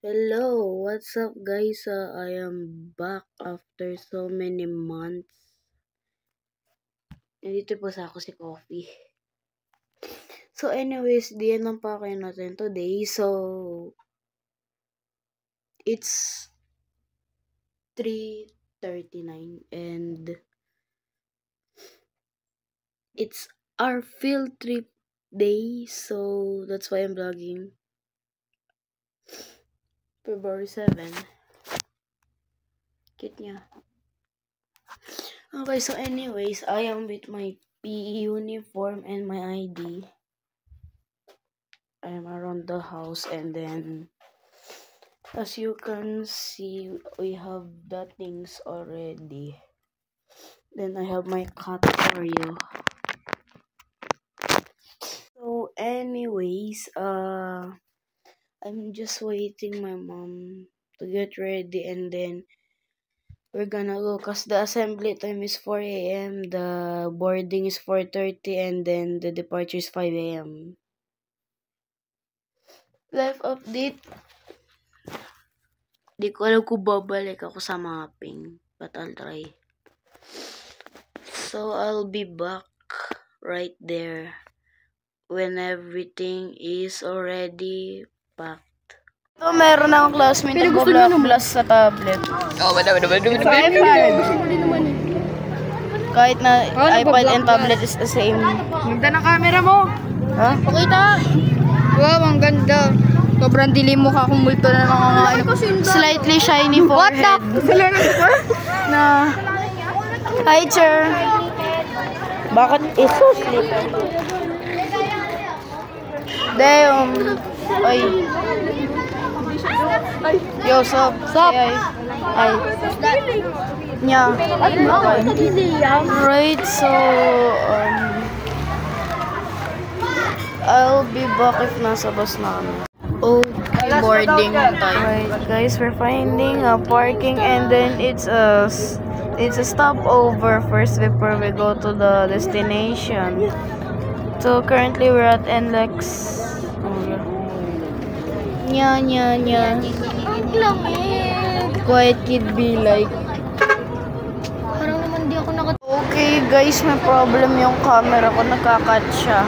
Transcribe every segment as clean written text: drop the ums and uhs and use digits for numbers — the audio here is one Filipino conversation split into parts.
Hello, what's up guys? I am back after so many months. Nandito po sa ako si Coffee. So anyways, diyan lang pa kayo natin today. So, it's 3:39 and it's our field trip day. So, that's why I'm vlogging. February 7. Cute niya. Okay, so anyways, I am with my PE uniform and my ID. I am around the house, and then as you can see, we have the things already. Then I have my cat for you. So anyways, I'm just waiting my mom to get ready, and then we're gonna go cause the assembly time is 4 a.m. The boarding is 4:30, and then the departure is 5 a.m. Life update. Di ko alam kung babalik ako sa mapping, but I'll try. So I'll be back right there when everything is already packed. So meron akong classmate na blast sa tablet. Kahit na iPad and tablet is the same. Ganda ng camera mo. Ha? Pakita. Wow, ang ganda. Sobrang dilim mukha kong multo na nakakaano. Slightly shiny forehead. Na. Hi, Cher. Bakit iso slipper? Damn. Ay. Yo, sup? Sup? Ay. Nya. Right, so I'll be back if nasa bus na kami. Okay, boarding time. Right, guys, we're finding a parking, and then it's a stopover first before we go to the destination. So currently we're at NLEX. Nya. Quiet kid be like. Parang naman di ako Okay guys, may problem yung camera ko, nagka-cut siya.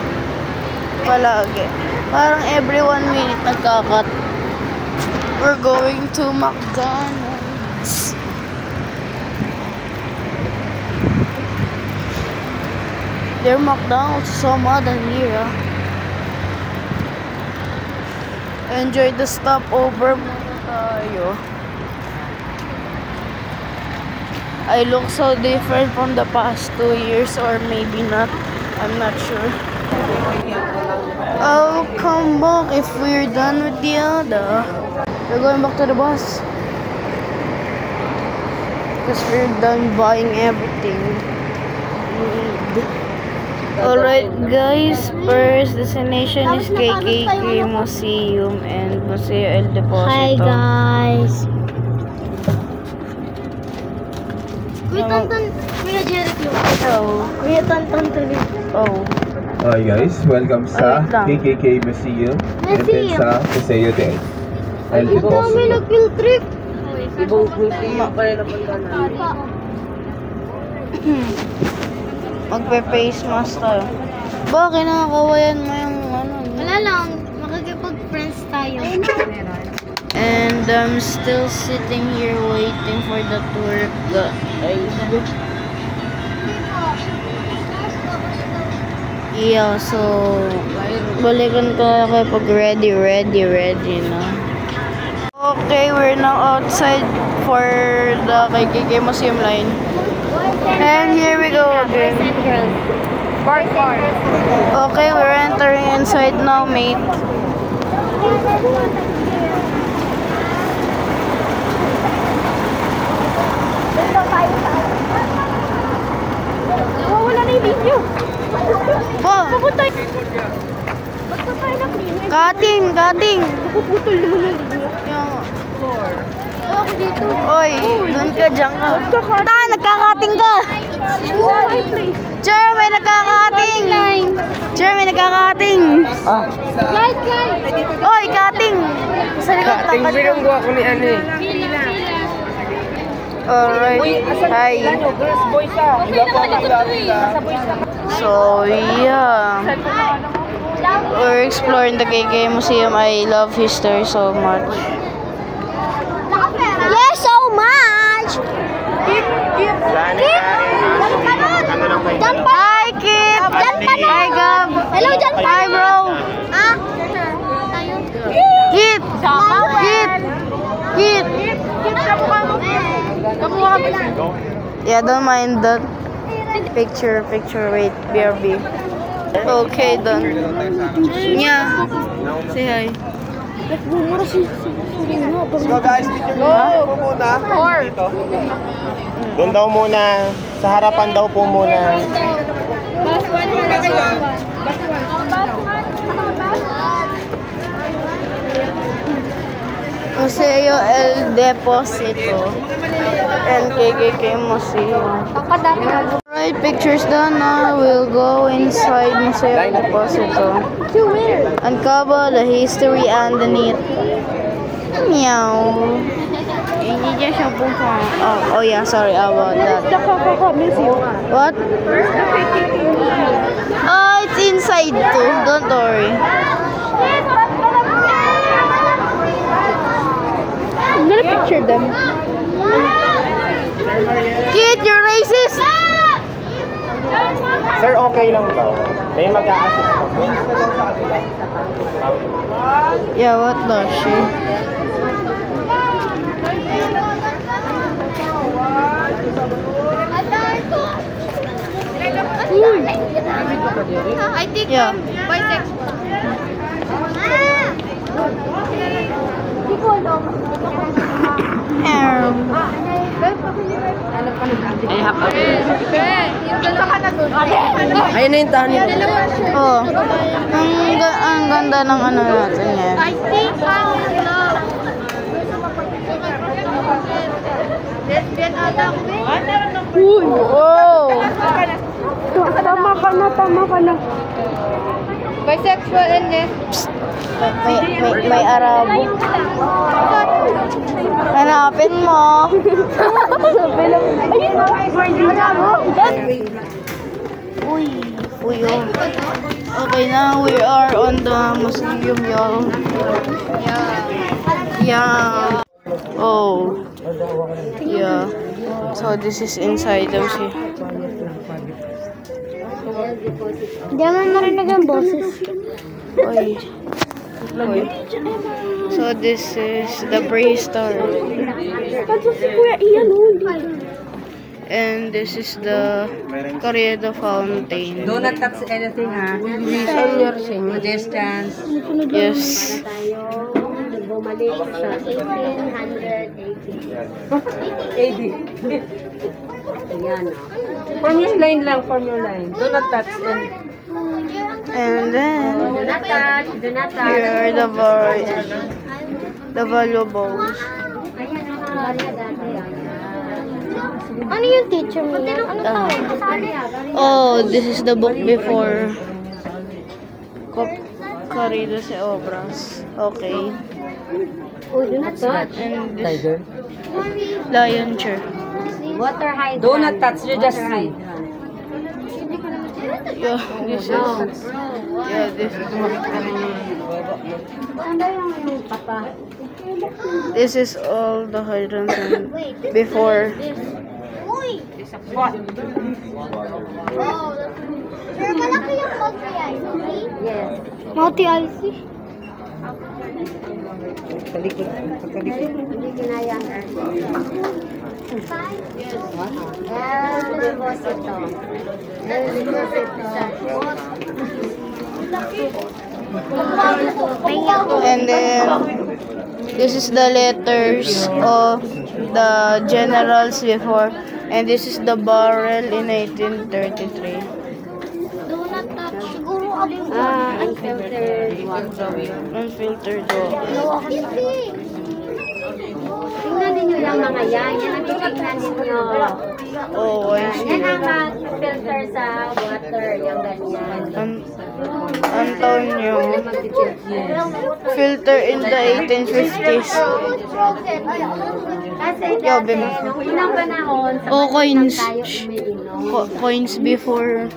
Palagi. Parang every 1 minute nagka-cut. We're going to McDonald's. Their McDonald's is so modern here. Enjoy the stopover muna tayo. I look so different from the past 2 years, or maybe not. I'm not sure. I'll come back if we're done with the other. We're going back to the bus. Because we're done buying everything we need. Alright guys, first destination is KKK Museum and Museo El Deposito. Hi guys. Kuya Tantan, Kuya Jericho. Oh. Kuya Tantan tuloy. Oh. Hi guys, welcome sa KKK Museum and then sa Museo del El Kami Deposito. nag-field trip. Ibang kultima pa rin napunta na. Magpe-face mask tayo. Bakit nakakawayan mo yung ano? Wala lang, makikipag-friends tayo. And I'm still sitting here waiting for the tour guide. Yeah, so balikan ko na kayo pag ready na. Okay, we're now outside for the KKK Museum line. And here we go again. Okay, we're entering inside now, mate. Wala na yung video. Oh, Ba't pa tayo na-cleaner? cutting. Puputol naman ang video. Ako dito. Oy, doon ka, dyan ka. Nagkakating ka. Cher, may nagkakating. Cher, may nagkakating. Light. Oy, cutting. Sa likod, Bilunggo ako ni ano eh. Alright. Hi. Girls, boys ah. So, yeah. We're exploring the KK Museum. I love history so much. Yes, so much! Hi, Kit! Hi, Gab! Hello, John. Hi, bro! Kit! Kit! Yeah, don't mind that. Picture, wait, BRB. Okay, done. Yeah. Say hi. So guys, picture muna. Dito. Doon daw muna. Sa harapan daw po muna. Museo El Deposito and KKK Museum. Right, pictures done now. We'll go inside Museo El Deposito. Uncover the history underneath. Meow. Oh yeah, sorry about that. What? Oh, it's inside too. Don't worry. I'm gonna picture them. Kid, you're racist! Sir, okay lang daw. May mag-a-assist ko. Yeah, what does she? I think Yeah. bisexual. Ayun na yung tahanin. Oh, ang ganda ng ano natin yan. I think I'm in love. Lesbian Adam. Wow! Tama ka na. Bisexual and May Arabo. Hanapin mo. Uy, oh. Okay, now we are on the museum, y'all. Yeah. Oh. Yeah. So this is inside the museum. Diyan narinig ang boses. Oy. So this is the prehistory. And this is the Corredo Fountain. Do not touch anything ha. On your distance. Yes. Bumalik sa 1880. 80. Ayan. Form your line lang, form your line. Do not touch anything. And then Do not touch. Do not touch. here are the valuables. Ano yung teacher mo yan? Ano tawag? Oh, this is the book before Corrido de Obras. Okay. Oh, do not touch. And this Tiger. lion chair. Water hydrant. Do not touch, you just see. Yeah, this is all the hydrants and before. Sir, malaki yung multi-IC? Yes. Multi-IC? Talikod. Hindi kinaya. El Deposito. And then this is the letters of the generals before, and this is the barrel in 1833. Do not touch. Siguro Unfiltered. Unfiltered. Tingnan ninyo yung mga yan. Yan ang titignan ninyo. Oh, I see. Yan ang filter sa water. Yung ganyan. Antonio. Filter in the 1850s. Kasi Yo, dati, Bim. nung unang panahon, sa Oh, Bataan coins. tayo umiinom. Coins before.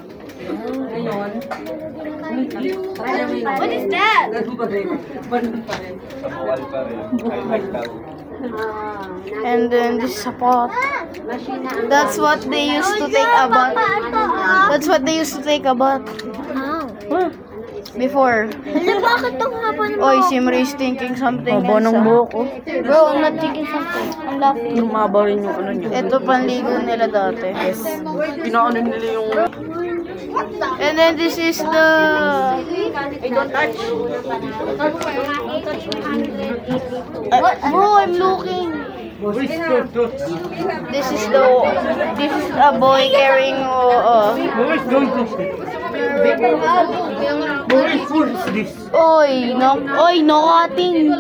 What is that? And then this is a pot. That's what they used to take a bath. That's what they used to take a bath. Before. Oy, Simri is thinking something. Haba ng buhok ko. Bro, I'm not thinking something. I'm laughing. Lumaba rin yung ano niya. Ito panligo nila dati. Pinaano nila yung... And then this is the... Bro, I'm looking. This is a boy carrying Oy, no cutting.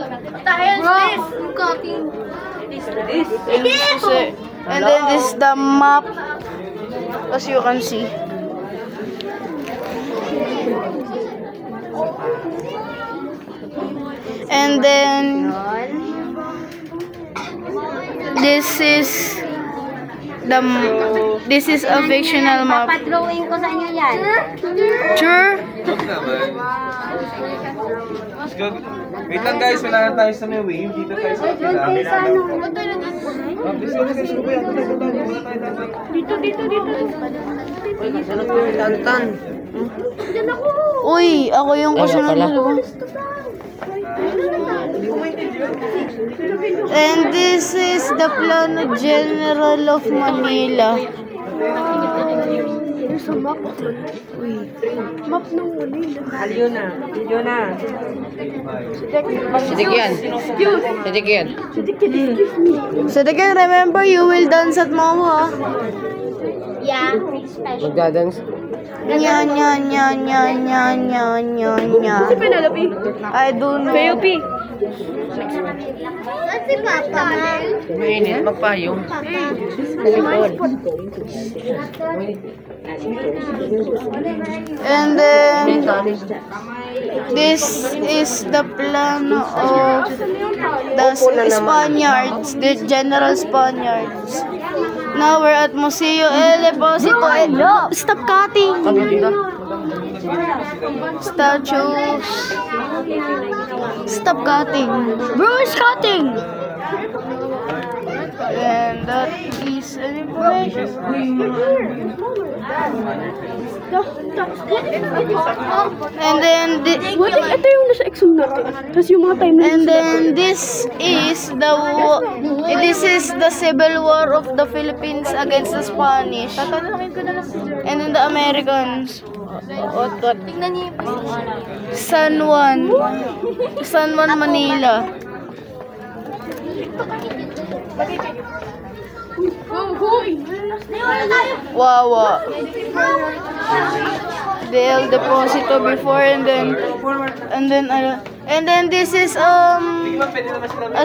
And then this is the map, as you can see. And then this is a fictional map. Papadrawing ko sa inyo yan. Sure? Wait lang guys, wala na tayo sa may wave. Dito tayo sa Uy, ako yung kasunod na dalawa. And this is the Plano General of Manila. So again, remember, you will dance at Mawa. Yeah. Magdadance. Nya nya nya nya nya nya nya nya. I don't know. Kasi papa, Mainit, magpayong. And then this is the plano of the Spaniards, the General Spaniards. Now we're at Museo El Deposito. Stop cutting! Statues. Stop cutting. Bro is cutting! And that is an information. And then Ito yung nasa exam natin. Tapos yung mga timeline. And then this is the Civil War of the Philippines against the Spanish. And then the Americans. What? San Juan, Manila. Wawa. The El Deposito before, and then this is a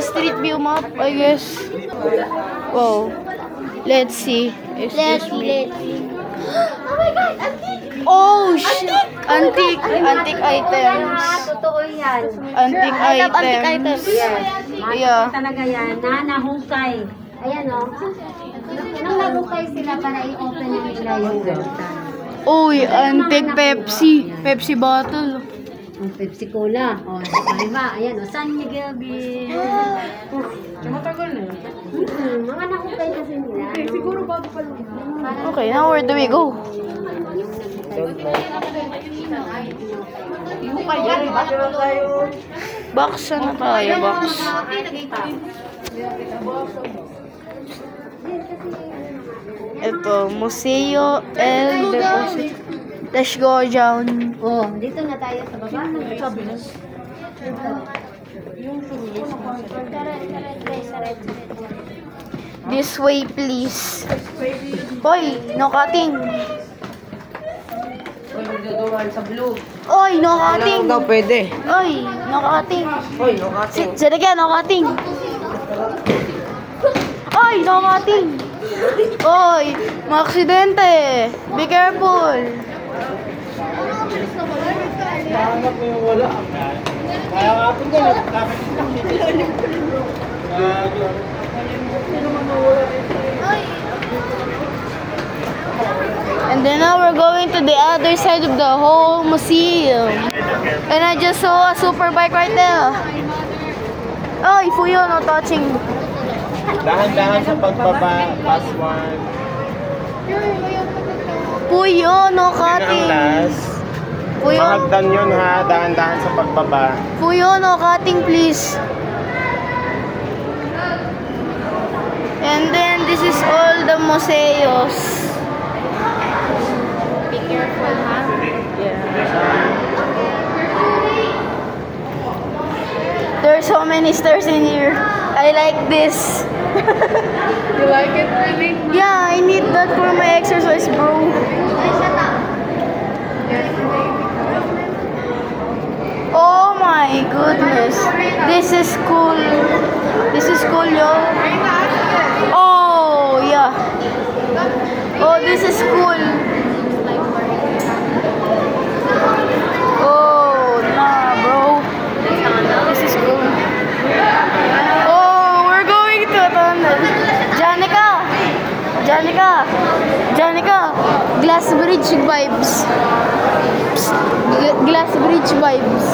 street view map, I guess. Wow. Let's see. Excuse me. Oh my God, antique! Oh shit! Antique items. Totoo yan. Antique items. Yes. Yeah. Talaga yan. Nahukay. Ayan o. Nang nahukay sila para i-open na nila yung Uy, antique Pepsi bottle. ang Pepsi Cola. O, diba? Ayan o. San Miguel Beach. Matagal na. Mga nahukay kasi nila. Siguro bago pa lang. Okay, now where do we go? Box na tayo, box. Ito, Museo El Deposito. Let's go down. Oh, dito na tayo sa baba. This way, please. Hoy, no cutting. Magdadawal sa blue. Oy, no cutting. daw pwede. Oy, no cutting. Hoy, no cutting. Sige ka, no cutting. Oy, no cutting. Oy, maaksidente. Be careful. Hanap mo yung wala. Kaya nga po ganun. And then now we're going to the other side of the whole museum. And I just saw a super bike right there. Oy, Fuyo, no touching. Dahan-dahan sa pagbaba. Last one. Fuyo, no Yun ang cutting. last. Fuyo, Mahagdan yun ha. Dahan-dahan sa pagbaba. Fuyo, no cutting, please. And then this is all the museos. Be careful, ha? There are so many stairs in here. I like this. You like it, really? Yeah, I need that for my exercise, bro. Oh my goodness. This is cool. This is cool, yo. Oh, yeah. Oh, this is cool. Oh, nah, bro. This is cool. Oh, we're going to a tunnel. Janica, glass bridge vibes. Glass bridge vibes.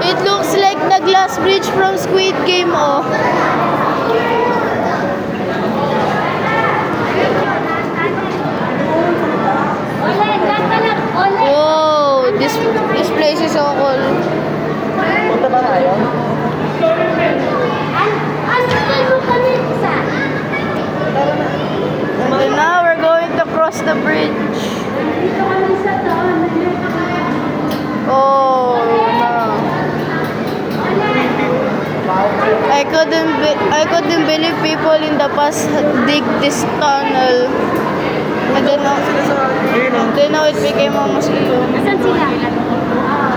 It looks like the glass bridge from Squid Game, oh. Whoa, this place is so cool. Punta ba tayo? And then now we're going to cross the bridge. Oh no! I couldn't believe people in the past dig this tunnel. And then now it became a museum.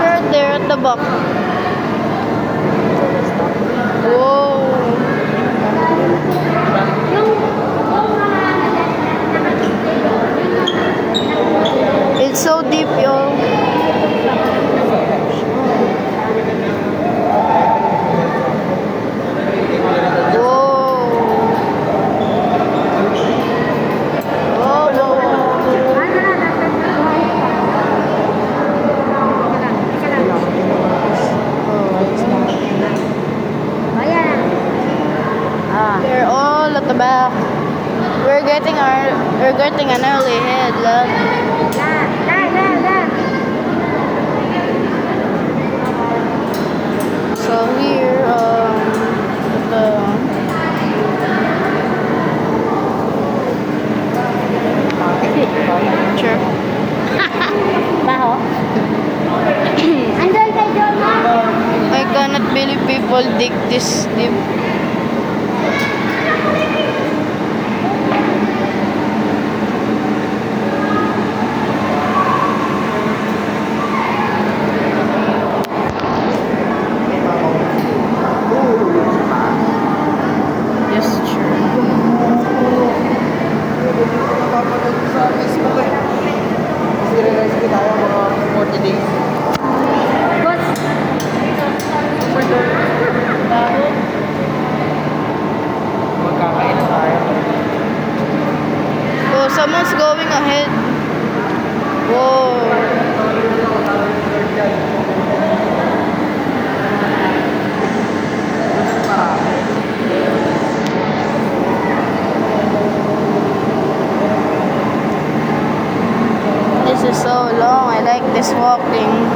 Right there at the back. Whoa! It's so deep, yo. They're all at the back. We're getting an early head, love. So here, sure. I cannot believe people dig this deep. Yes, true. Oh, someone's going ahead. Whoa. This is so long. I like this walking.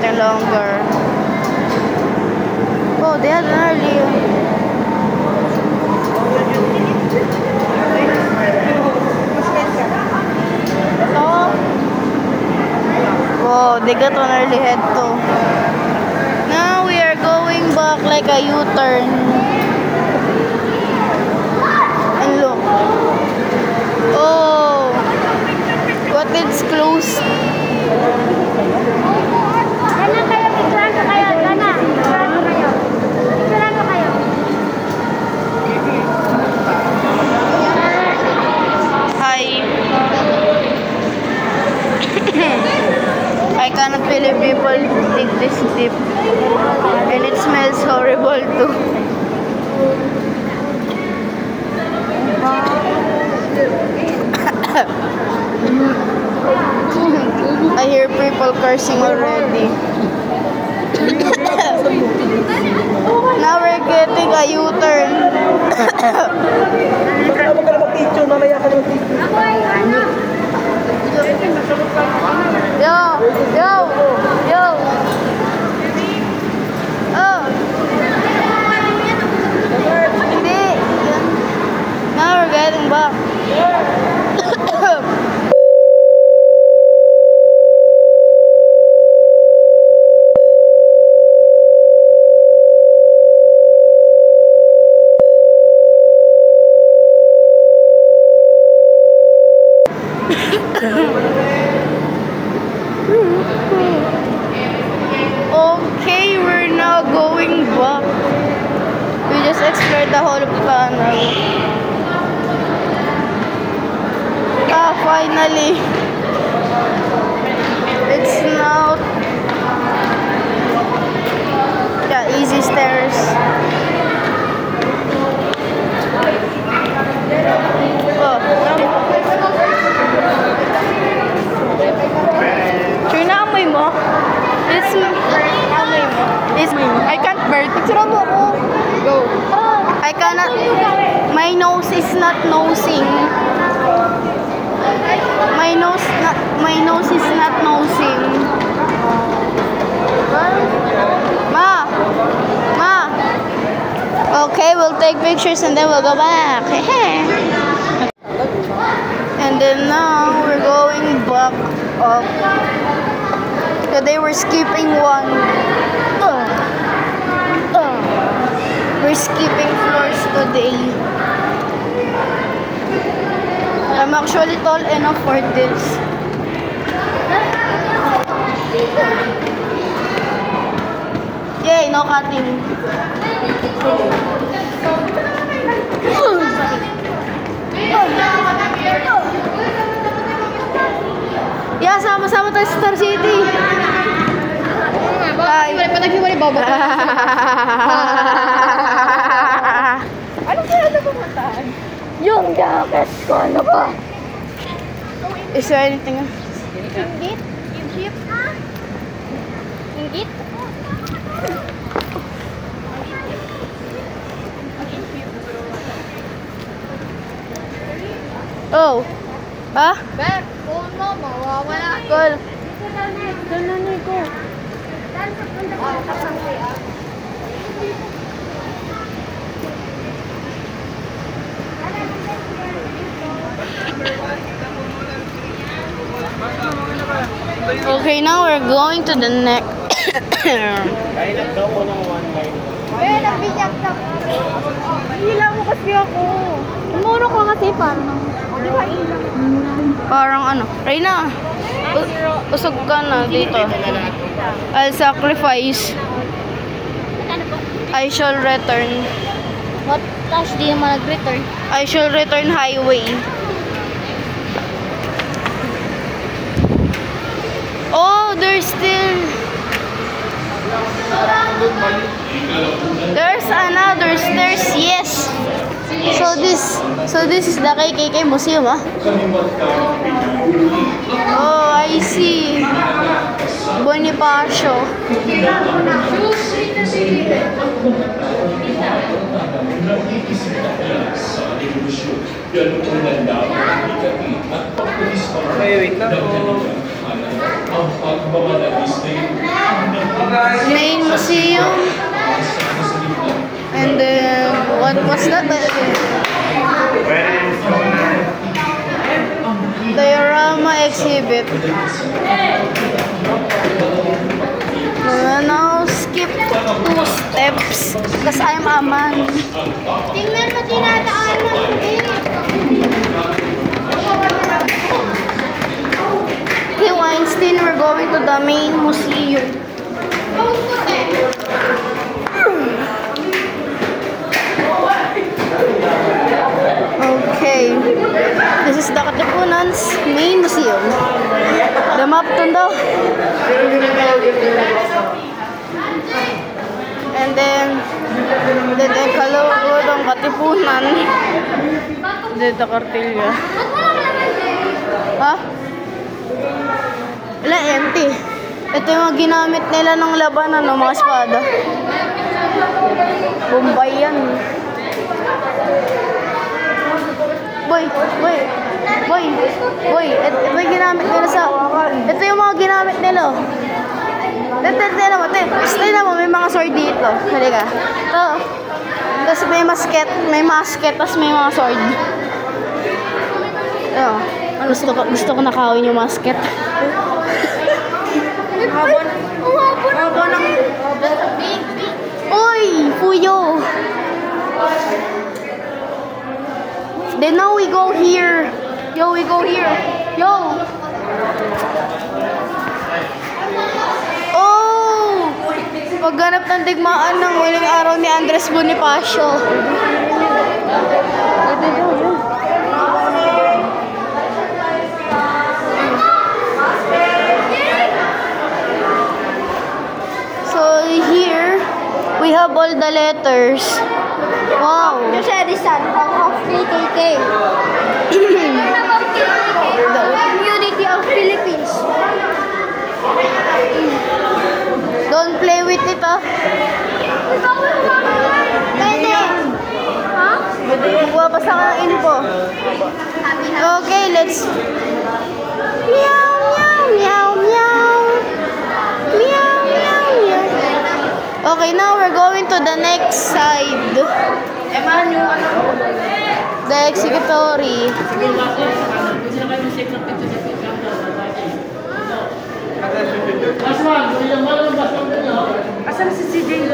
getting longer. Oh, they had an early. Oh, they got an early head too. Now we are going back like a U-turn. And look. Oh, what it's closed. Gana kayo, picturean ko kayo. Gana, picturean ko kayo. Picturean ko kayo. Hi. I cannot believe people dig this deep. And it smells horrible too. I hear people cursing already. Now we're getting a U-turn. Yo, yo, yo. Oh. Hindi. Now we're getting back. Okay, we're now going back. We just explored the whole tunnel. Ah, finally. It's now, yeah, easy stairs. Oh. Sure na amoy mo? It's me. Amoy mo. It's me. I can't burn. Picture mo ko. Go. I cannot. My nose is not nosing. My nose is not nosing. Ma. Okay, we'll take pictures and then we'll go back. And then now we're going back up. Today we're skipping one. We're skipping floors today. I'm actually tall enough for this. Yay, no cutting. Yeah, sama-sama tayo sa Star City. Bye. Wala pa naghiwalay baba. Ano kaya na pumuntaan? Yung jacket ko, ano ba? Is there anything else? Inggit? Inggit? Inggit? Oh. Ha? Bek, phone mo, mawawala. Call. Doon na ko. Saan sa punta ko? Okay, now we're going to the next. Kailan daw ko ng one line. Nagbiyak na. Hila mo kasi ako. Umuro ko kasi parang. Di ba ilang? Parang ano. Reyna, usog ka na dito. I'll sacrifice. I shall return. What? Tapos di naman nag-return. I shall return highway. Oh, there's another stairs. Yes. So this is the KKK Museum, ah. Oh, I see. Bonifacio. Okay, wait lang po. Main museum. And then, what was that? Diorama exhibit. Now, skip 2 steps because I'm a man. Tingnan mo dinadaanan eh. Okay, Weinstein, we're going to the main museum. Okay, this is the Katipunan's main museum. The map tundo. And then kalugod ang Katipunan. Dito kartilya. Ha? Wala, empty. Ito yung mga ginamit nila ng labanan, no, mga espada. Bombay yan. Boy. Ito yung ginamit nila sa... Ito yung mga ginamit nila. Tignan mo, may mga sword dito. Halika. Ito. Tapos may masket, tapos may mga sword. Ito. Gusto ko nakawin yung masket. Uy! Puyo! Then now we go here. Yo, we go here. Yo! Oh! Pagganap ng digmaan ng huling araw ni Andres Bonifacio. So here, we have all the letters. Wow! Son of PKK. The Community of Philippines. Don't play with it, ah. Pwede. Ha? Magbabasa ka ng info. Okay, let's... Meow, meow, meow, meow. Meow, meow, meow. Okay, now we're going to the next side. The executory. Asan si CJ?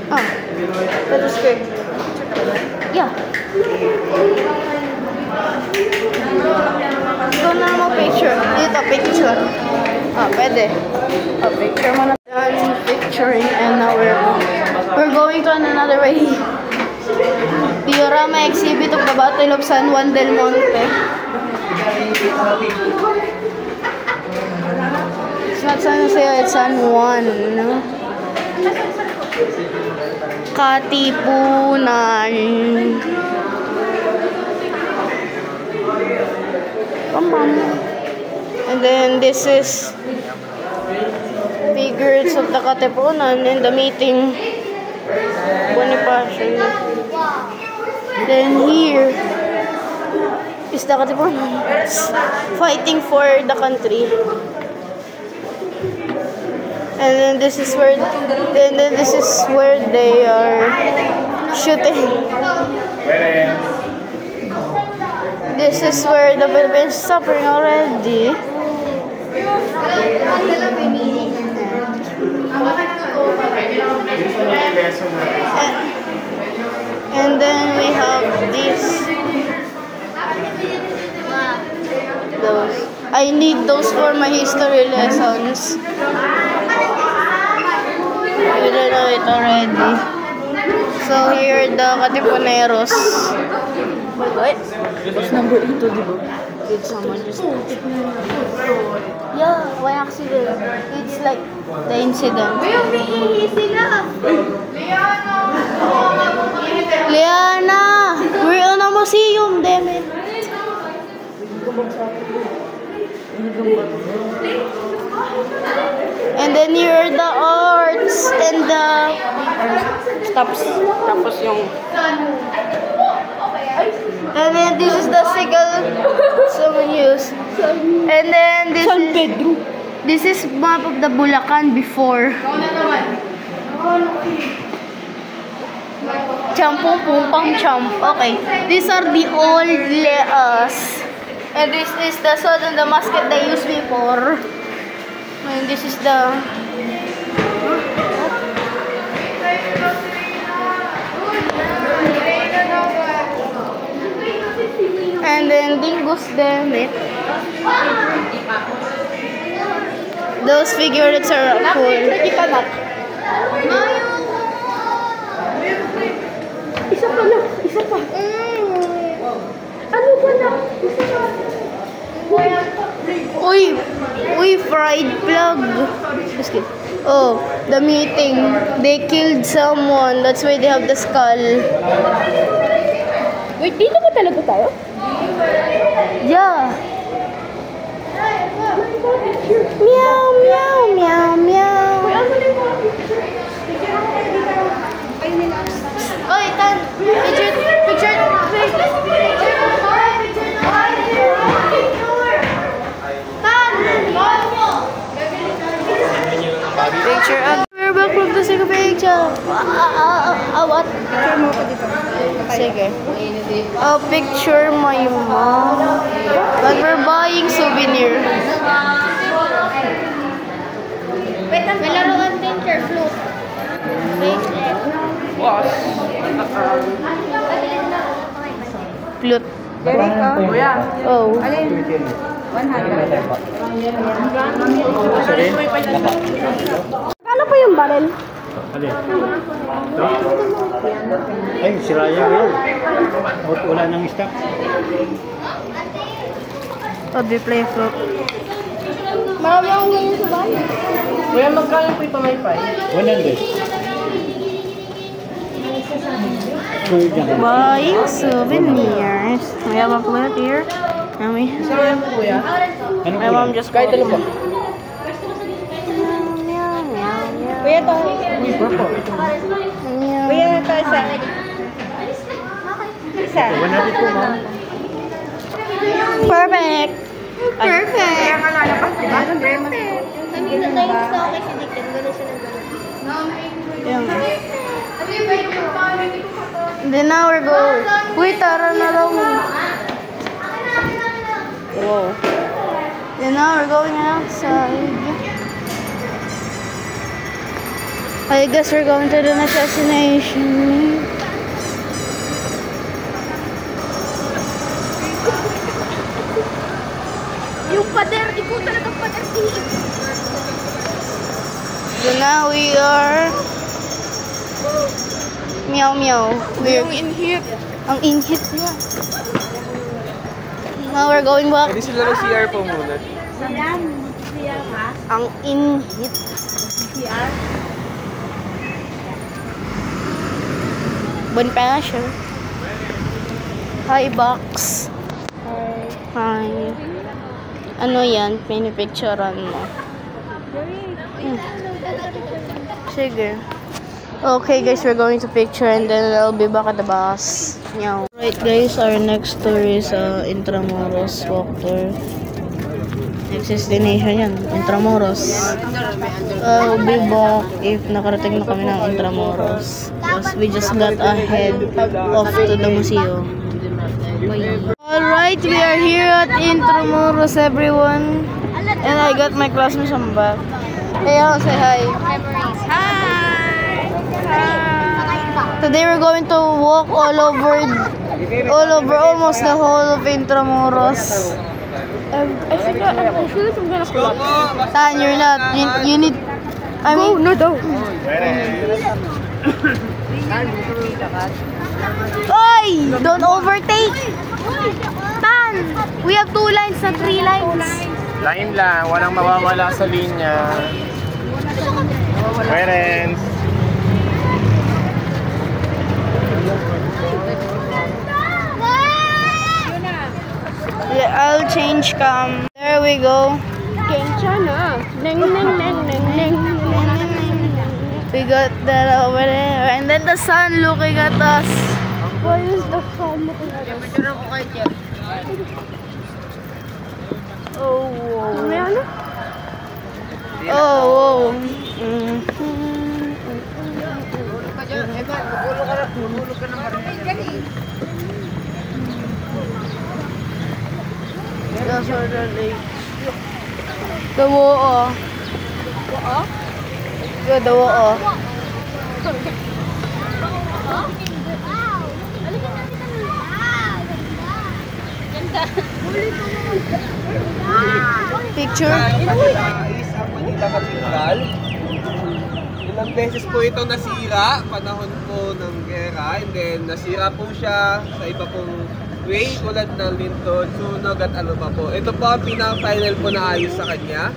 Ah, that was great. Yeah. Ito na naman picture. Dito, picture. Ah, pwede. Ah, picture mo na. Done picturing and now we're going to another way. Diorama exhibit of the Battle of San Juan del Monte. It's not San Jose, it's San Juan. No? Katipunan. And then this is figures of the Katipunan in the meeting Bonifacio. Then here is the Katipunan fighting for the country. And then this is where they are shooting. This is where the Philippines is suffering already. And then we have this. Those. I need those for my history lessons. You don't know it already. So here are the Katipuneros. What? What's number 8 to, diba? Did someone just... Yeah, why accident? It's like the incident. Liana! We're on a museum, damn it. And then here are the arts and the... Tapos yung... And then this is the sickle someone used. And then this is map of the Bulacan before. Champong pumpang champ. Okay. These are the old leas. And this is the sword and the musket they used before. And this is the and then Dingo's Demit. Those figurines are cool. Isa pa na. Isa pa. Ano ba na? Isa pa. Uy, fried plug. Just kidding. Oh, the meeting. They killed someone. That's why they have the skull. Wait, dito ba talaga tayo? Yeah. Meow, meow, meow, meow. Oy, Tan. Picture. Picture of we're back from the second picture. What? Picture mo ko dito. Sige. Picture my mom. But we're buying souvenir. Wait, may laruan din, Chair Flute. Flute. Jerry ka? Kuya. Oh. Alin? 100. Ano pa yung barrel? Alin? Ay, sira yan. Wala nang stock. Oh, they play flute. Marami akong ganyan sa bahay. Kuya, magkano po ito may pay? 100. Buying souvenirs. We have a flute here. And we have... Kuya? Ano My mom just Kahit ano ba? Kuya to. Kuya to isa. Isa. 100 po, ma'am. Perfect. Perfect. Kaya ka lalabas, di ba? Kanina tayo sa akin si Dick. Gano'n siya ng Yung. Then now we're going. Wait, tara na lang. Whoa. Then now we're going outside. I guess we're going to the next destination. Yung pader, ikaw talagang pader. So now we are meow meow. We're inhit. ang inhit niya. Now we're going back. Pwede sila ng CR po muna. Ang inhit. Bonifacio. Hi, box. Hi. Ano yan? Pinipicturean mo. Sige. Okay guys, we're going to picture and then I'll be back at the bus. Meow. Right guys, our next tour is Intramuros walk tour. Next destination yan, Intramuros. I'll be back if nakarating na kami ng Intramuros. Because we just got ahead off to the museum. Alright, we are here at Intramuros everyone. And I got my classmates on back. Hey, I'll say hi. Memories. Hi! Today we're going to walk all over almost the whole of Intramuros. I feel like I'm gonna flop. Tan, you're not. You need. I mean, No, don't. Oy! Don't overtake. Tan, we have 2 lines na 3 lines. Line lang, walang mawawala sa linya. Parents. Yeah, I'll change cam. There we go. We got that over there. And then the sun looking at us. Why is the camera? Oh, wow. Oh, wow. That's what the lake. The water. Yeah, the water. Picture? Is ang Manila Cathedral. Ilang beses po ito nasira, panahon po ng gera, and then nasira po siya sa iba pong way, tulad ng lintod, sunog at ano pa po. Ito po ang pinaka-final po na ayos sa kanya.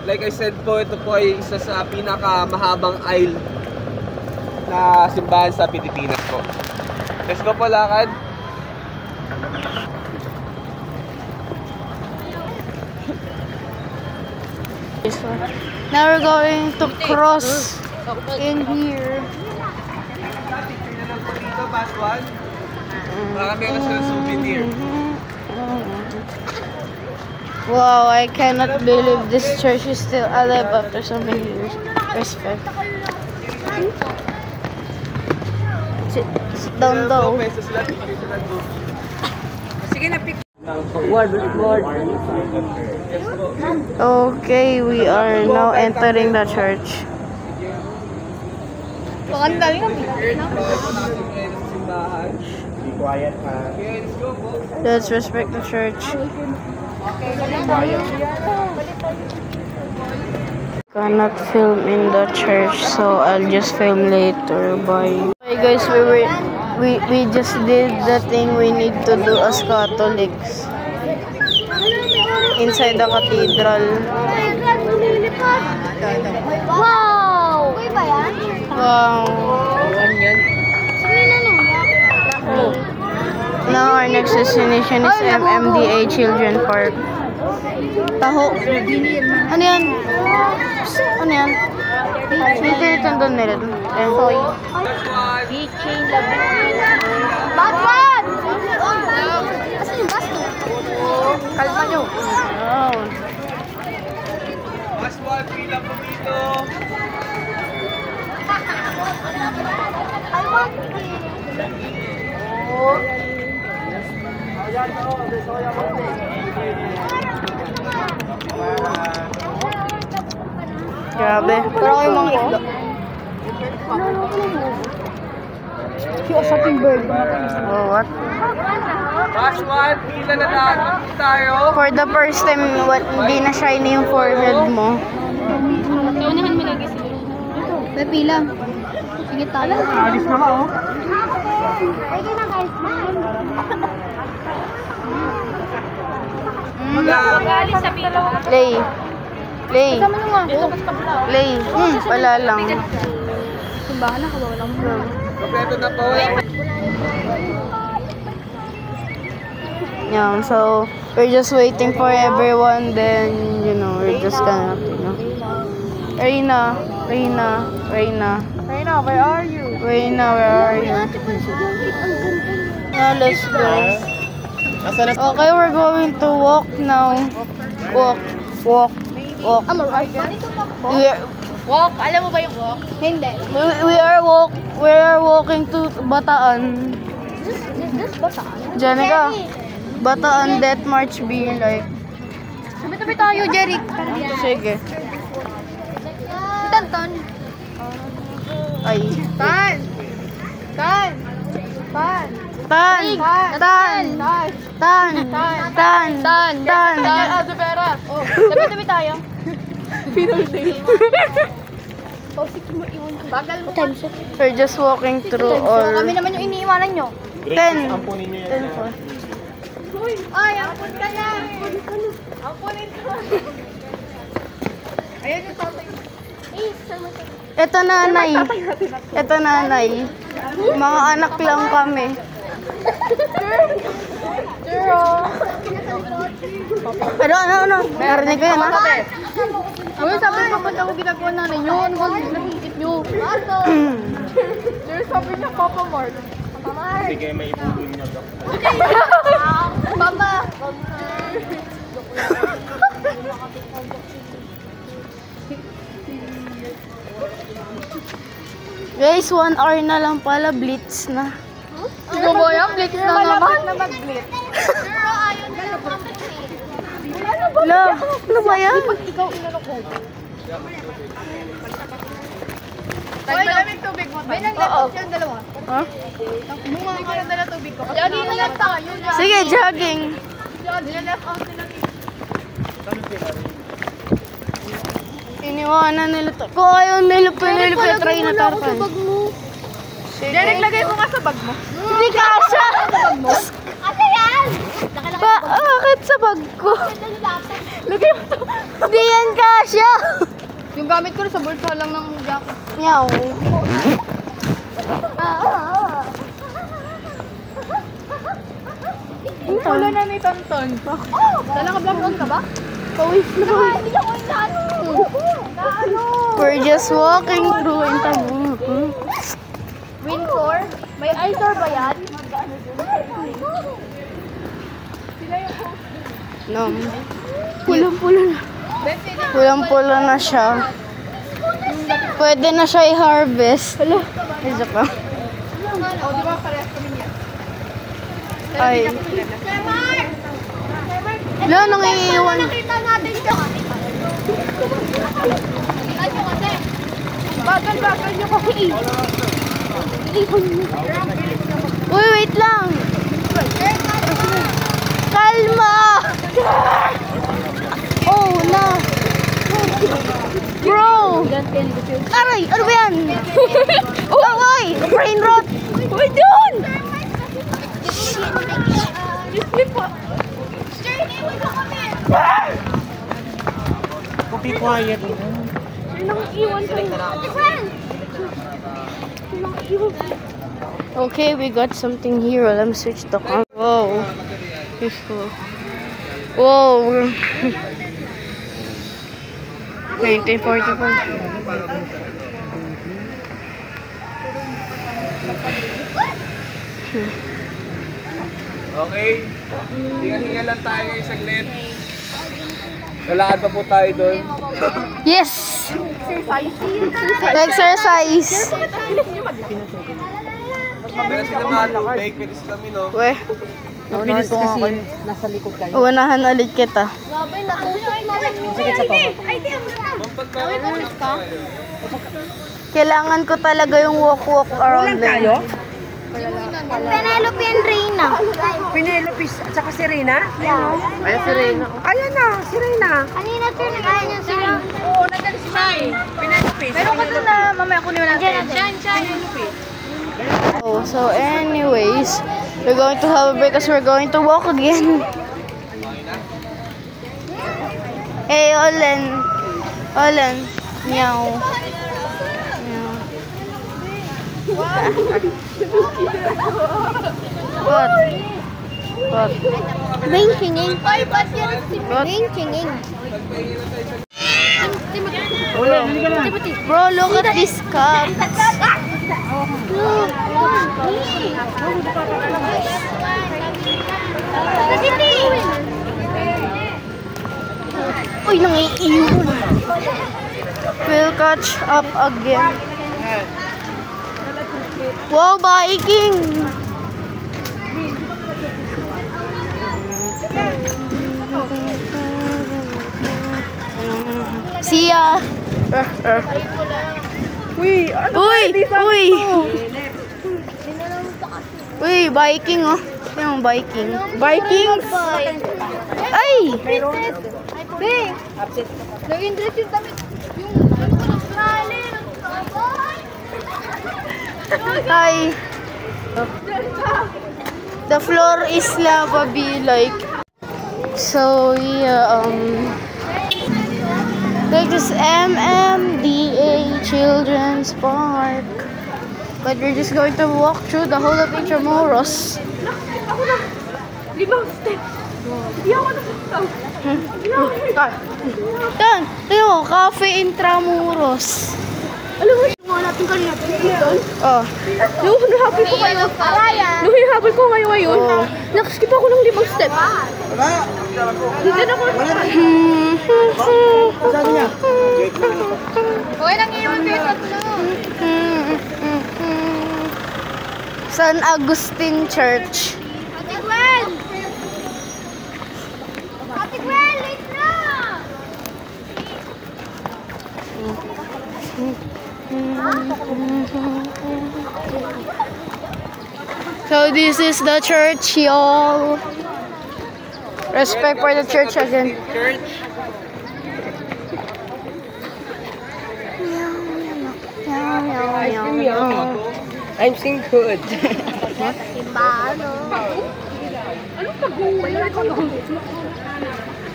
Like I said po, ito po ay isa sa pinaka-mahabang aisle na simbahan sa Pilipinas po. Let's go po, lakad. Now we're going to cross in here. Dito, Paswan. Baka meron silang souvenir. Wow, I cannot believe this church is still alive after so many years. Respect. Sit down daw. Sige na, pick. Okay, we are now entering the church. Be quiet, ha? Let's respect the church. Cannot film in the church, so I'll just film later. Bye. Hey guys, we just did the thing we need to do as Catholics inside the cathedral. Wow! Okay ba yan? Wow. Now our next destination is MMDA Children Park. Taho. Ano yan? Ano yan? Ito yung doon nila. Soy. Batman! Asan yung basto? Kalma nyo. Oh. Paswan, pila po dito. I want Grabe. Pero kayo mga isda. Yung asating bird. Oh, what? Paswan, pila na lang tayo. For the first time, hindi na shiny yung forehead mo. Kaunahan mo lagi sila. May pila. Sige tayo. Alis na ba, oh? Pwede na guys. Lay. Lay. Lay. Wala lang. Simbahan na, kawalan mo. Kompleto na po. Yeah, so we're just waiting for everyone, then you know, we're just gonna, you know. Reina, where are you? Reina, where are you? Now let's go. Okay, we're going to walk now. Walk. I'm alright. Walk? Alam mo ba yung walk? Hindi. We are walking to Bataan. This Bataan? Janica, Bataan Death March be like. Sabi-tabi tayo, Jerry. Sige. Tanton. Ay. Tan. Pera. Oh, sabi-tabi tayo. Bagal mo. We're just walking through all. Kami naman yung iniiwanan nyo. 10. Ampunin niyo 10 yan. po. Ay, ampun ka na. Ampunin ka. Ayan yung tatay. Ito nanay. Mga anak lang kami. Ano? May arinig ko yan, ha? Uy, sabi ko ba't ako ginagawa namin yun? Huwag nakikip nyo. Sir, sabi niya, Papa Mark. Sige, may ibubunyag ako. Mama! Guys, 1 hour na lang pala. Blitz na. Ikaw mo yan? Blitz na naman? Lo, ano ba yan? Ikaw inano ko. Malamig tubig mo. May nag-laptop yan, dalawa. Ha? Bunga ko lang dala tubig ko. Jogging na lang tayo. Sige, jogging. Left out nila. Iniwanan nila to. Kung ayaw nila try na tarpan. Derek, lagay mo nga sa bag mo. Hindi kasha! Ano yan? Bakit sa bag ko? Lagay mo to. Hindi yan kasha! Yung gamit ko sa bulsa lang ng jacket. Meow. Yung pula na ni Tonton. Dala ka black on ka ba? Pawis na. Hindi ako inaano. We're just walking through in Tamu. Windsor? May eyesore ba yan? No. Pulang-pula na. Pulang-pula na siya. Pwede na siya i-harvest. Hala. Isa pa. O, di ba parehas kami niya? Ay. Wala, nangiiwan. Nakita natin siya. Bagal niyo kasi. Uy, wait lang. Kalma. Oh, na. Bro. Aray, ano ba yan? Oy, brain rot. Uy, doon. Be quiet. Okay, we got something here. Let me switch the camera. Whoa. Whoa. 1944. Okay? Hinga-hinga lang tayo ngayong saglit. Lalakad pa po tayo doon. Yes! Exercise! Meron sila mag-bake, pwede sila mino. Weh, Pinis ko nga kayo. Nasa likod kayo. unahan ulit kita. Kailangan ko talaga yung walk around them. Penelope and Reina. Penelope at saka si Reyna? Ayan si Reyna. Ayan na, si Reyna. Kanina sir, nagkaya niya sila. Oo, nandiyan si Shai. Penelope. Meron ka doon na mamaya kunin natin. Penelope. Oh, so anyways, we're going to have a break because we're going to walk again. Hey, Olen. Meow. Meow. What? Rain singing. Rain singing. Bro, look at this cup. Uy, nangiiwan. We'll catch up again. Wow, biking! See ya! Uy, Uy, biking oh. Yung biking. Vikings. Ay! Be! Nag-interest yung damit. Hi. The floor is lava be like. So yeah, like this MMDA Children's Park. But we're just going to walk through the whole of Intramuros. Ako na. 5 steps. Hindi ako nakakataw. Yan, tingnan mo, Cafe Intramuros. Alam mo, yung mga natin kanina. Oh. Nung hinahabol ko kayo. Nung hinahabol ko ngayon. Oh. Nakaskip ako ng 5 step. Hindi na ako. Okay lang iwan ko yung tatlo. San Agustin Church. Ate Gwen! Ate Gwen, late na! So this is the church, y'all. Respect for the church again. I'm seeing good.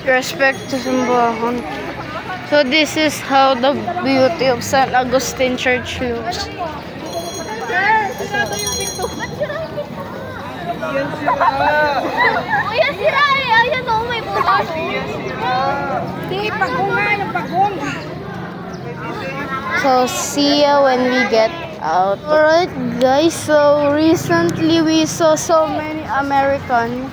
Respect to simbahan. So this is how the beauty of San Agustin Church looks. Kuya, sira eh. Ayan o, may butas. Hindi, pagong nga, yung pagong. So see ya when we get out. Alright guys, so recently we saw so many Americans.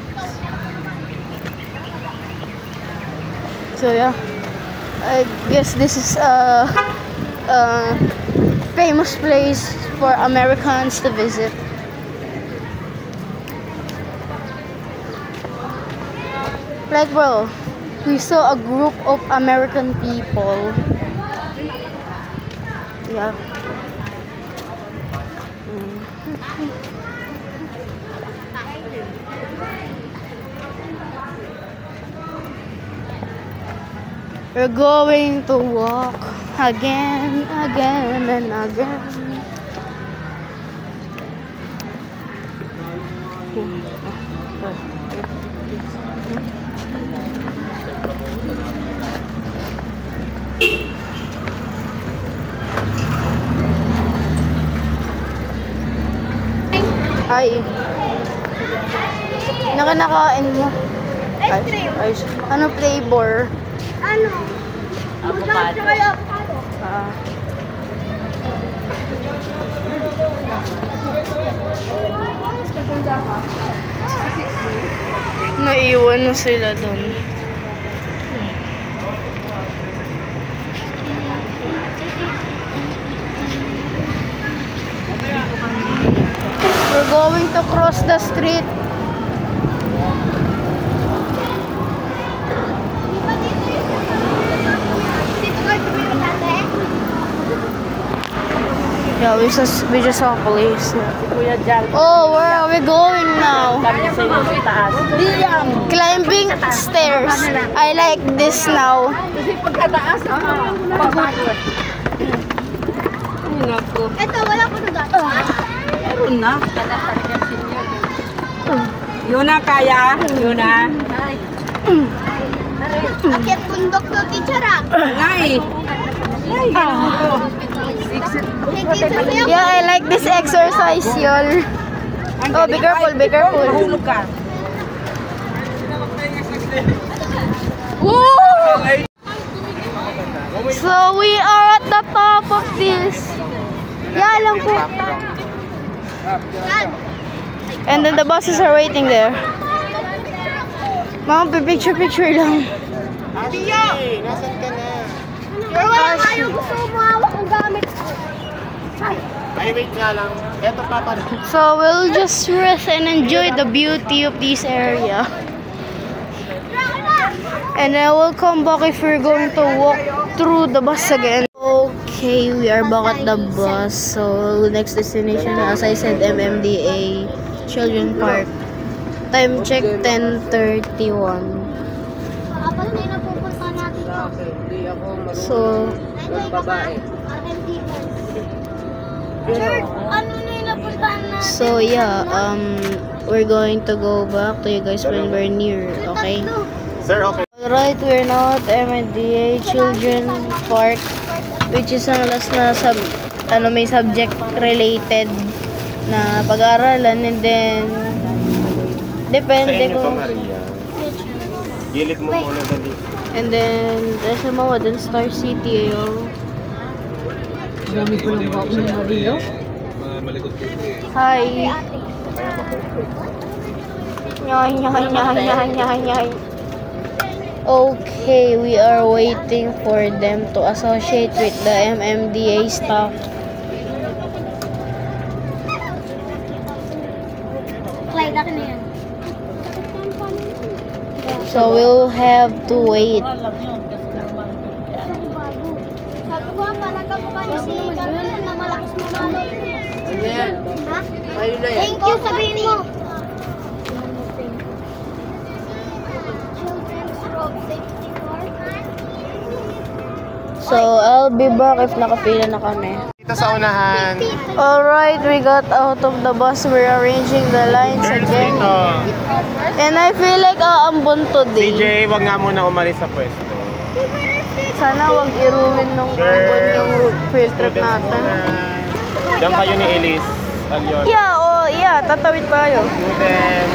So yeah, I guess this is a famous place for Americans to visit. Like bro, we saw a group of American people. Yeah. We're going to walk again, again, and again. Ay. Nakanakain mo. Ice cream. Ay, ano flavor? Ano? Avocado. Ah. Naiwan na sila doon. We're going to cross the street. Yeah, we just saw police. Oh, where are we going now? Climbing stairs. I like this now. Ito, wala ko na Meron na. Yun na kaya. Yun na. Akit bundok to, teacher ah. Ngay. Yeah, I like this exercise, y'all. Oh, be careful, be careful. Mahulog ka. Woo! So we are at the top of this. Yeah, alam ko. And then the buses are waiting there. Mga picture lang. Pero wala nga yung gusto mo hawak ang gamit. Ay, wait nga lang. Eto pa pa. So we'll just rest and enjoy the beauty of this area. And then we'll come back if we're going to walk through the bus again. Okay, we are back at the bus. So next destination, as I said, MMDA Children Park. Time check 10:31. Apat na yung napupunta natin to. So Babae. Church, ano na yung napuntahan natin? so yeah, we're going to go back to you guys when we're near, okay? Sir, okay. Alright, we're now at MMDA Children Park, which is ang last na may subject related na pag-aaralan, and then depende kung Gilid mo muna dali. and then sa mga dun Star City yung Dami ko lang ako ng Mario. Malikot po ito eh. hi. Nyay. Okay, we are waiting for them to associate with the MMDA staff. Clyde, akin na yan. So we'll have to wait. Sabi ko, parang kamukha niya si Carmen na malakas mamalo. Ha? Thank you, sabihin mo. Children's Road Safety Corps. So I'll be back if nakapila na kami. Dito sa unahan. Alright, we got out of the bus. We're arranging the lines again. Dito. And I feel like aambon today. CJ, wag nga muna umalis sa pwesto. Sana wag i-ruin nung ambon yung field trip natin. Diyan kayo ni Elise. Alyon. Yeah, tatawid tayo. Student.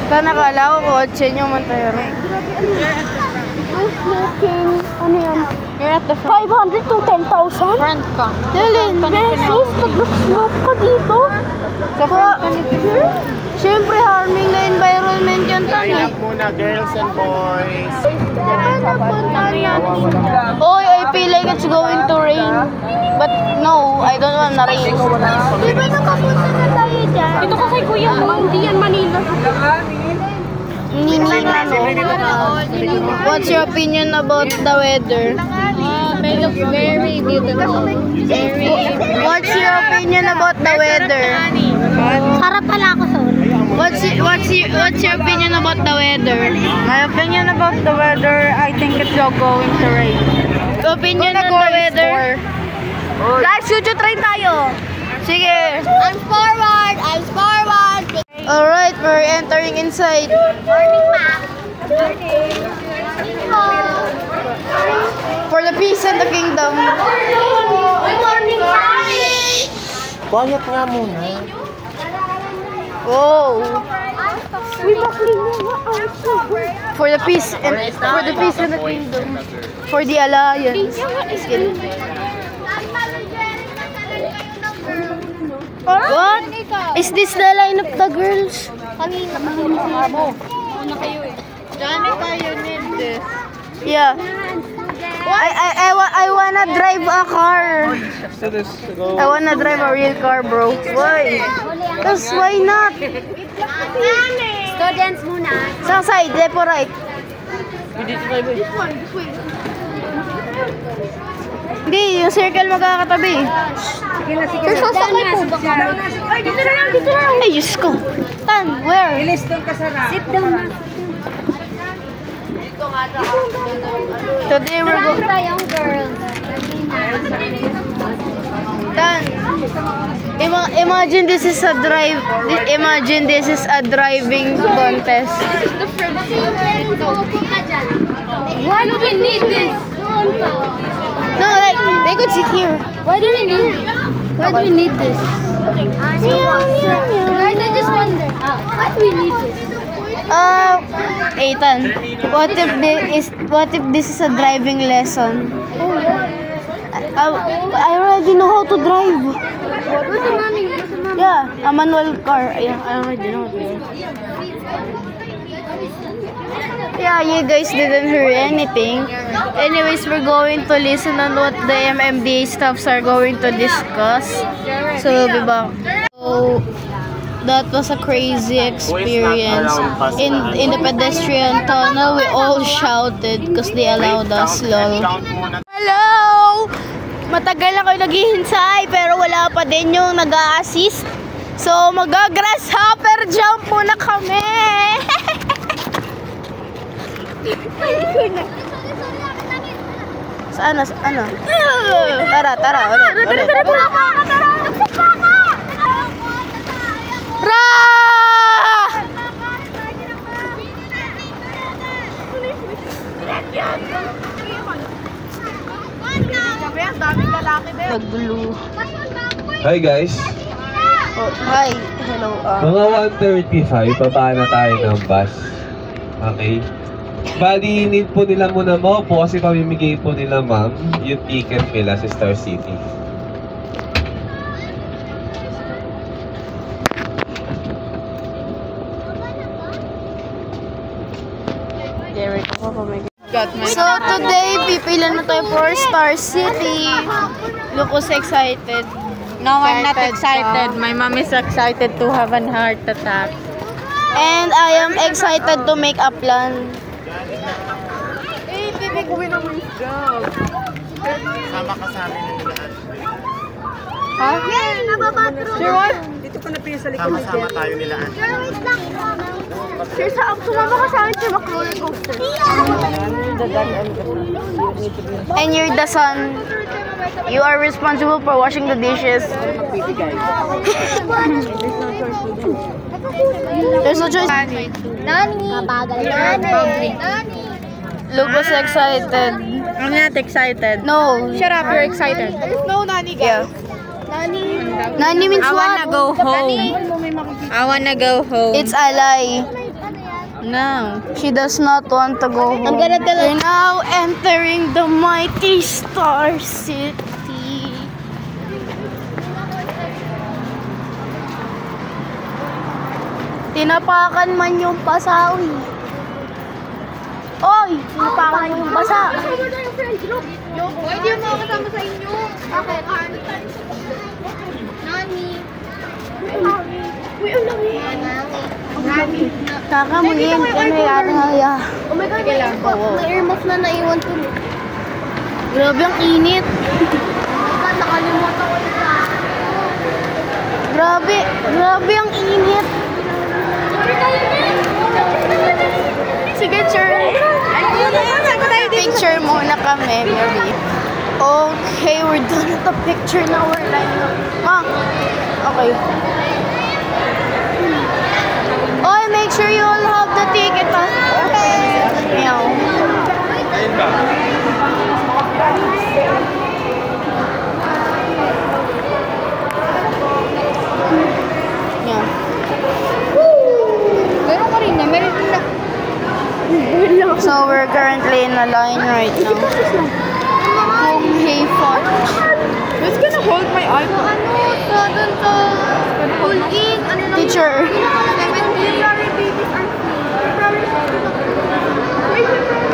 Sana kala ko kotse nyo man tayo. Ano yan? You're at the front. 500 to 10,000? Front ka. Dalin, pesos, nag-snap ka dito. Sa front ka ni Peter? Siyempre, harming na environment yan tayo. Line up muna, girls and boys. Oy, I feel like it's going to rain. But no, I don't want na rain. Di ba nakapunta na tayo dyan? Ito ka kay Kuya mo, hindi yan Manila. What's your opinion about the weather? May look very beautiful. What's your opinion about the weather? Harap pala ako, sorry. What's your opinion about the weather? My opinion about the weather, I think it's all going to rain. Opinion on the weather? Guys, chuchu train tayo. Sige. I'm forward! Alright, we're entering inside. Morning, ma'am. For the peace and the kingdom. Good morning, ma'am. Quiet nga muna. Oh. For the peace and the kingdom. For the alliance. What? Is this the line of the girls? Johnny, you need this. Yeah. I wanna drive a car. I wanna drive a real car, bro. Why? Cause why not? Students muna. Sa side, left or right? Hindi, yung circle magkakatabi. Sir, sasakay po ba ka? Ay, dito na lang. Ay, Diyos ko. Tan, where? Sit down na. Today we're going... Tayong girls. Tan, imagine this is a driving contest. Why do we need this? No, like, they could sit here. Why do we need this? Guys, I just wonder. Why do we need this? Ethan, what if this is a driving lesson? I already know how to drive. Where's the mommy? Yeah, a manual car. Yeah, I already know how to drive. Yeah, you guys didn't hear anything. Anyways, we're going to listen on what the MMDA staffs are going to discuss. So we'll be back. So that was a crazy experience. In the pedestrian tunnel, we all shouted because they allowed us. Lol. Hello! Matagal na kayo naghihintay pero wala pa din yung nag-a-assist. So mag-grasshopper jump muna kami. Saan? Ano? Tara. Ulit. Ra! Naggulo. Hi guys. Oh, hi. Hello. Mga 1:35, baba na tayo ng bus. Okay? Bali, need po nila muna maupo kasi pamimigay po nila ma'am yung ticket nila sa Star City. Derek, ako pamigay. Got my... So today, pipila na tayo for Star City. Lucas excited. No, I'm not excited. My mom is excited to have an heart attack. And I am excited to make a plan. Eh, bibig ko na mo job. Sama ka sa amin ng lahat. Ha? Yay! Nababathroom! Sure what? Sama-sama tayo nila. Sure, wait lang. Sure, sumama ka sa akin sa roller coaster. And you're the son. You are responsible for washing the dishes. There's no choice. Nani! Mabagal. Nani! Nani! Lucas excited. I'm not excited. No. Shut up, you're excited. No, Nani, Yeah. Nani! Nani means I wanna what? go home. I wanna go home. It's a lie. No. She does not want to go home. I'm gonna tell her. We're now entering the mighty Star City. Tinapakan man yung pasawi. Oy! Tinapakan mo yung basa. Why di mo kasama sa inyo? Bakit? Nani! Uy, ang laki! Nani! Kakamungin. Ano yung haya? Oh my God, may earmuff na naiwan ko. Grabe ang init. Nakalimutan ko na. Grabe ang init. Sige, sure. Picture muna kami, maybe. Okay, we're done with the picture now. We're lining up. Okay. Oh, make sure you all have the ticket, ha? Okay. Meow. Yeah. Meron ka rin na, meron na. So we're currently in a line right now. Hey, fuck. Who's gonna hold my iPhone? Pull in. Ano lang Teacher. February babies are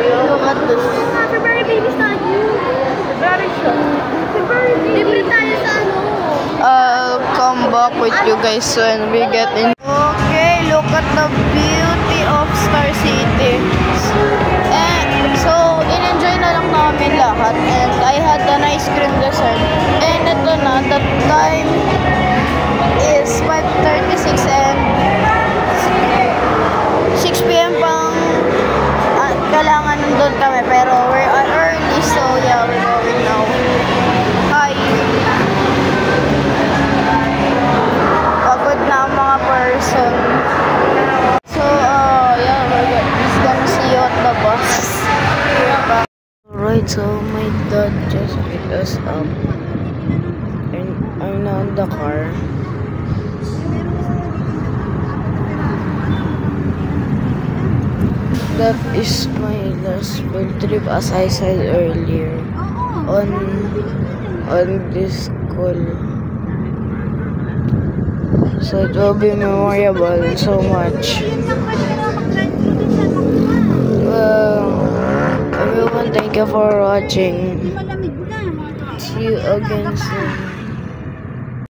Look at this. February babies tayo. February babies. Libre tayo sa ano. I'll come back with you guys when we get in. Okay, look at the beauty of Star City. And so, in-enjoy na lang namin lahat. And I had an ice cream dessert. And ito na, the time is 5:36 and 6 p.m. pang kailangan nandun kami. Pero we're early, so yeah, we're going now. Hi! Pagod na ang mga person. So, yeah, we're just gonna see you at the bus. Alright, so my dad just picked us up. And I'm now in the car. That is my last field trip, as I said earlier, on this school. So it will be memorable so much. Everyone, thank you for watching. See you again soon.